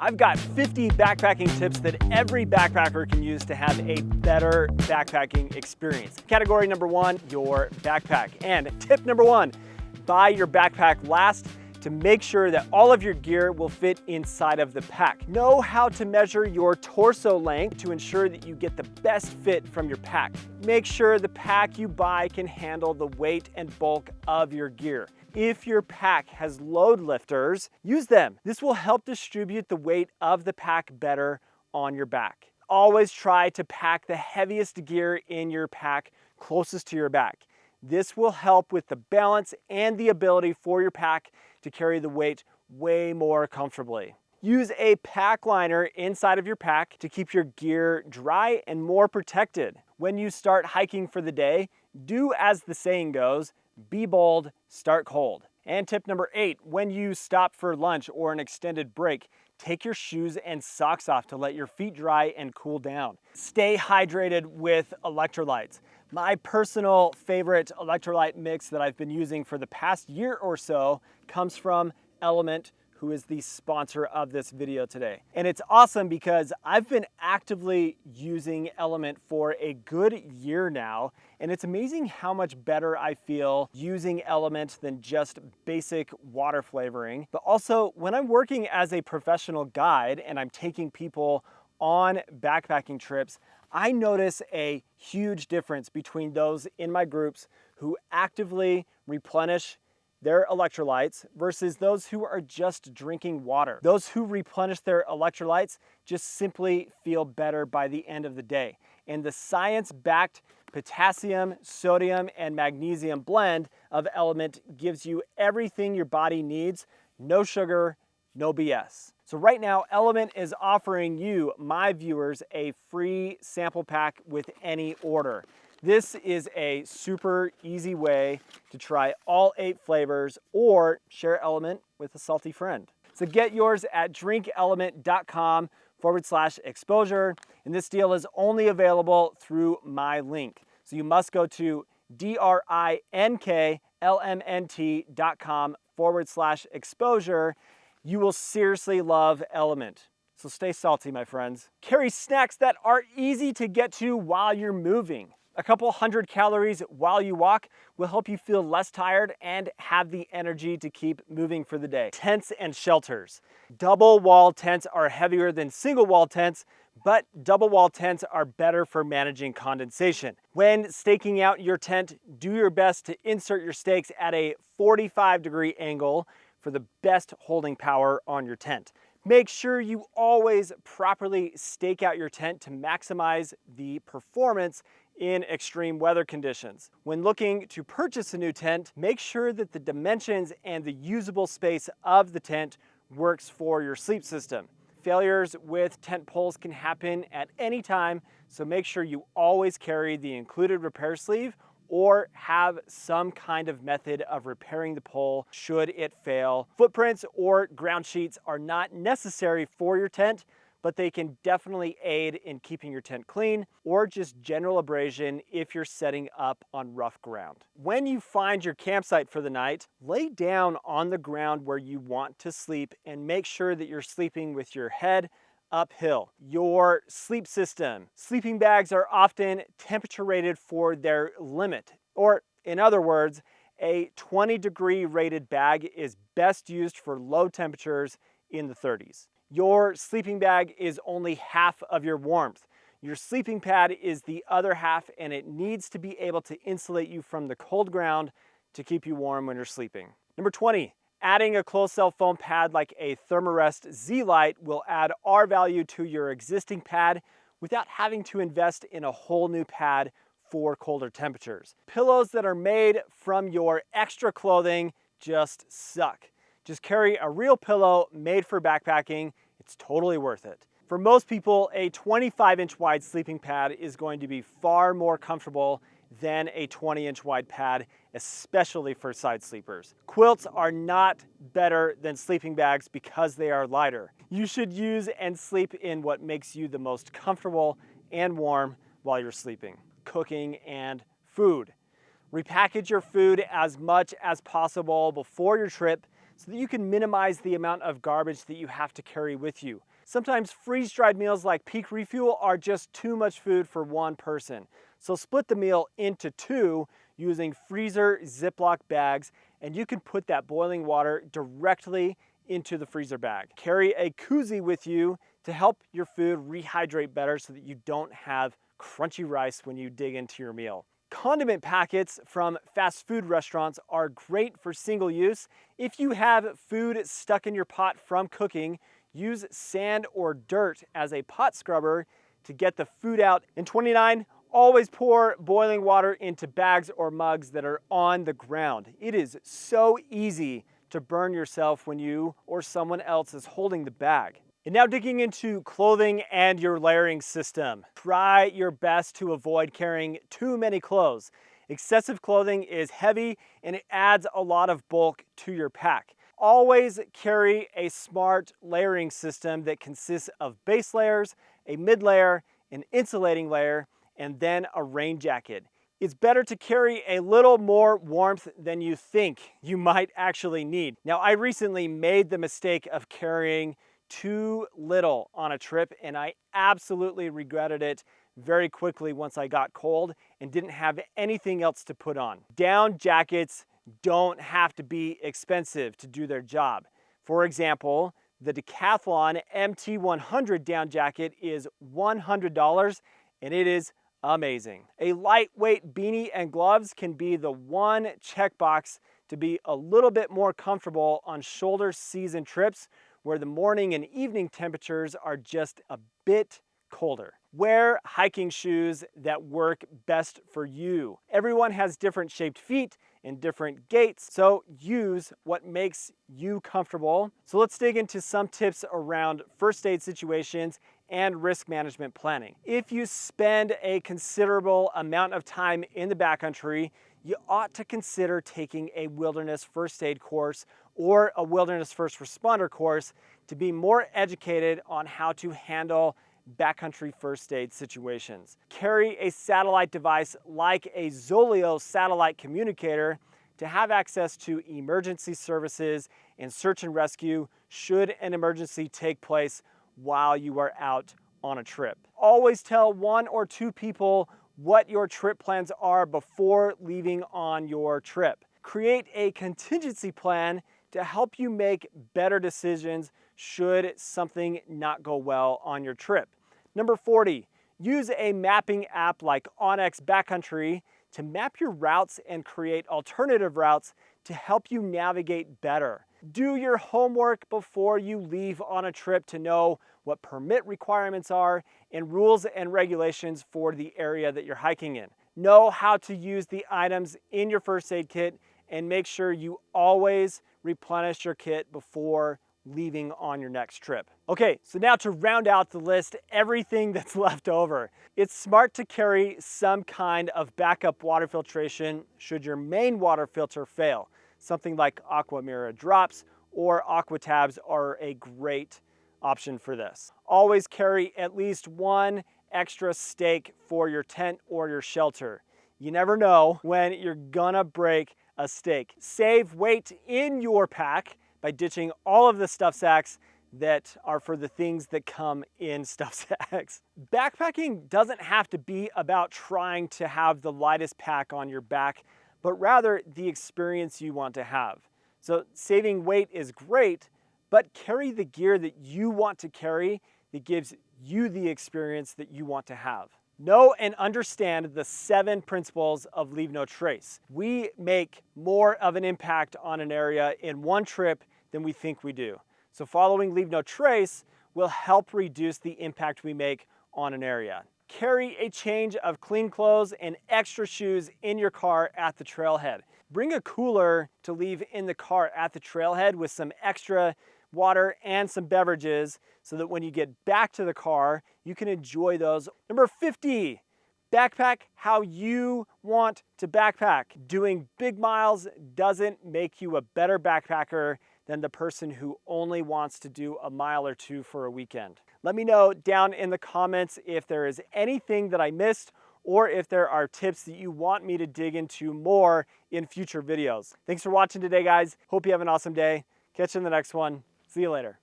I've got 50 backpacking tips that every backpacker can use to have a better backpacking experience. Category number one, your backpack. And tip number one, buy your backpack last to make sure that all of your gear will fit inside of the pack. Know how to measure your torso length to ensure that you get the best fit from your pack. Make sure the pack you buy can handle the weight and bulk of your gear. If your pack has load lifters, use them. This will help distribute the weight of the pack better on your back. Always try to pack the heaviest gear in your pack closest to your back. This will help with the balance and the ability for your pack to carry the weight way more comfortably. Use a pack liner inside of your pack to keep your gear dry and more protected. When you start hiking for the day, do as the saying goes, be bold, start cold. And tip number 8, when you stop for lunch or an extended break, take your shoes and socks off to let your feet dry and cool down. Stay hydrated with electrolytes. My personal favorite electrolyte mix that I've been using for the past year or so comes from Element, who is the sponsor of this video today. And it's awesome because I've been actively using Element for a good year now, and it's amazing how much better I feel using Element than just basic water flavoring. But also, when I'm working as a professional guide and I'm taking people on backpacking trips, I notice a huge difference between those in my groups who actively replenish their electrolytes versus those who are just drinking water. Those who replenish their electrolytes just simply feel better by the end of the day. And the science-backed potassium, sodium, and magnesium blend of Element gives you everything your body needs, no sugar, no BS. So right now, Element is offering you, my viewers, a free sample pack with any order. This is a super easy way to try all 8 flavors or share Element with a salty friend. So get yours at drinkelement.com/exposure. And this deal is only available through my link. So you must go to drinklmnt.com/exposure. You will seriously love Element. So stay salty, my friends. Carry snacks that are easy to get to while you're moving. A couple hundred calories while you walk will help you feel less tired and have the energy to keep moving for the day. Tents and shelters. Double wall tents are heavier than single wall tents, but double wall tents are better for managing condensation. When staking out your tent, do your best to insert your stakes at a 45-degree angle for the best holding power on your tent. Make sure you always properly stake out your tent to maximize the performance in extreme weather conditions. When looking to purchase a new tent, make sure that the dimensions and the usable space of the tent works for your sleep system. Failures with tent poles can happen at any time, so make sure you always carry the included repair sleeve or have some kind of method of repairing the pole should it fail. Footprints or ground sheets are not necessary for your tent, but they can definitely aid in keeping your tent clean or just general abrasion if you're setting up on rough ground. When you find your campsite for the night, lay down on the ground where you want to sleep and make sure that you're sleeping with your head uphill. Your sleep system. Sleeping bags are often temperature rated for their limit, or in other words, a 20-degree rated bag is best used for low temperatures in the 30s. Your sleeping bag is only half of your warmth. Your sleeping pad is the other half, and it needs to be able to insulate you from the cold ground to keep you warm when you're sleeping. Number 20, adding a closed cell foam pad like a Thermarest Z-Lite will add R value to your existing pad without having to invest in a whole new pad for colder temperatures. Pillows that are made from your extra clothing just suck. Just carry a real pillow made for backpacking. It's totally worth it. For most people, a 25-inch wide sleeping pad is going to be far more comfortable than a 20-inch wide pad, especially for side sleepers. Quilts are not better than sleeping bags because they are lighter. You should use and sleep in what makes you the most comfortable and warm while you're sleeping. Cooking and food. Repackage your food as much as possible before your trip so that you can minimize the amount of garbage that you have to carry with you. Sometimes freeze-dried meals like peak refuel are just too much food for one person. So split the meal into two using freezer Ziploc bags, and you can put that boiling water directly into the freezer bag. Carry a koozie with you to help your food rehydrate better so that you don't have crunchy rice when you dig into your meal. Condiment packets from fast food restaurants are great for single use. If you have food stuck in your pot from cooking, use sand or dirt as a pot scrubber to get the food out. And 29, always pour boiling water into bags or mugs that are on the ground. It is so easy to burn yourself when you or someone else is holding the bag. And now digging into clothing and your layering system. Try your best to avoid carrying too many clothes. Excessive clothing is heavy and it adds a lot of bulk to your pack. Always carry a smart layering system that consists of base layers, a mid layer, an insulating layer, and then a rain jacket. It's better to carry a little more warmth than you think you might actually need. Now, I recently made the mistake of carrying too little on a trip, and I absolutely regretted it very quickly once I got cold and didn't have anything else to put on. Down jackets don't have to be expensive to do their job. For example, the Decathlon MT100 down jacket is $100 and it is amazing. A lightweight beanie and gloves can be the one checkbox to be a little bit more comfortable on shoulder season trips where the morning and evening temperatures are just a bit colder. Wear hiking shoes that work best for you. Everyone has different shaped feet and different gaits, so use what makes you comfortable. So let's dig into some tips around first aid situations and risk management planning. If you spend a considerable amount of time in the backcountry, you ought to consider taking a wilderness first aid course or a wilderness first responder course to be more educated on how to handle backcountry first aid situations. Carry a satellite device like a Zoleo satellite communicator to have access to emergency services and search and rescue should an emergency take place while you are out on a trip. Always tell one or two people what your trip plans are before leaving on your trip. Create a contingency plan to help you make better decisions should something not go well on your trip. Number 40, use a mapping app like Onyx Backcountry to map your routes and create alternative routes to help you navigate better. Do your homework before you leave on a trip to know what permit requirements are and rules and regulations for the area that you're hiking in. Know how to use the items in your first aid kit and make sure you always replenish your kit before leaving on your next trip. Okay, so now to round out the list, everything that's left over. It's smart to carry some kind of backup water filtration should your main water filter fail. Something like Aqua Mira drops or Aqua tabs are a great option for this. Always carry at least one extra stake for your tent or your shelter. You never know when you're gonna break a stake. Save weight in your pack by ditching all of the stuff sacks that are for the things that come in stuff sacks. Backpacking doesn't have to be about trying to have the lightest pack on your back, but rather the experience you want to have. So saving weight is great, but carry the gear that you want to carry that gives you the experience that you want to have. Know and understand the 7 principles of Leave No Trace. We make more of an impact on an area in one trip than we think we do. So following Leave No Trace will help reduce the impact we make on an area. Carry a change of clean clothes and extra shoes in your car at the trailhead. Bring a cooler to leave in the car at the trailhead with some extra water and some beverages so that when you get back to the car, you can enjoy those. Number 50, backpack how you want to backpack. Doing big miles doesn't make you a better backpacker than the person who only wants to do a mile or two for a weekend. Let me know down in the comments if there is anything that I missed or if there are tips that you want me to dig into more in future videos. Thanks for watching today, guys. Hope you have an awesome day. Catch you in the next one. See you later.